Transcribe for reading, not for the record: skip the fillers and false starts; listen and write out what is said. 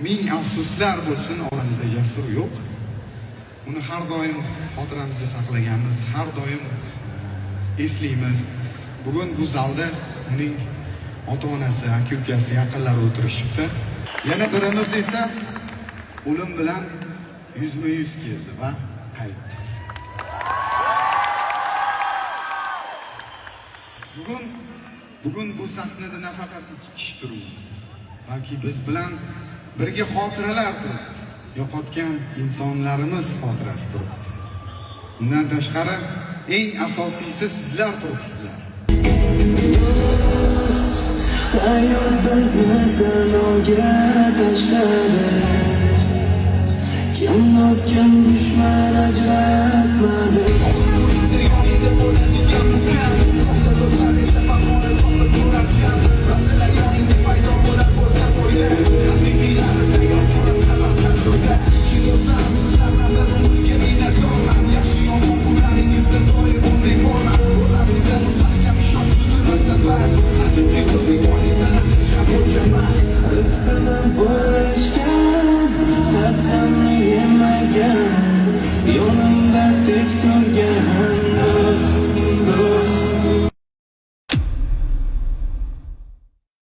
ming afsuslar bo'lsin, oramizda Jasur yo'q. Uni har doim xotiramizda saqlaganmiz, har doim eslaymiz. Bugun bu zalda uning ota-onasi, aka-ukasi, yaqinlari o'tirishibdi. Yana birimiz esa o'lim bilan yuzma-yuz keldi va qaytdi. Bugun bu sahnada nafaqat ikki kishi turibmiz, balki biz bilan birga xotiralar turibdi. Yo'qotgan insonlarimiz xotirasi turibdi. Bundan tashqari eng asosiysi sizlar turibsizlar. Hayot bizni zinoga tashladi. Kim do'st, kim dushman ajratmadi.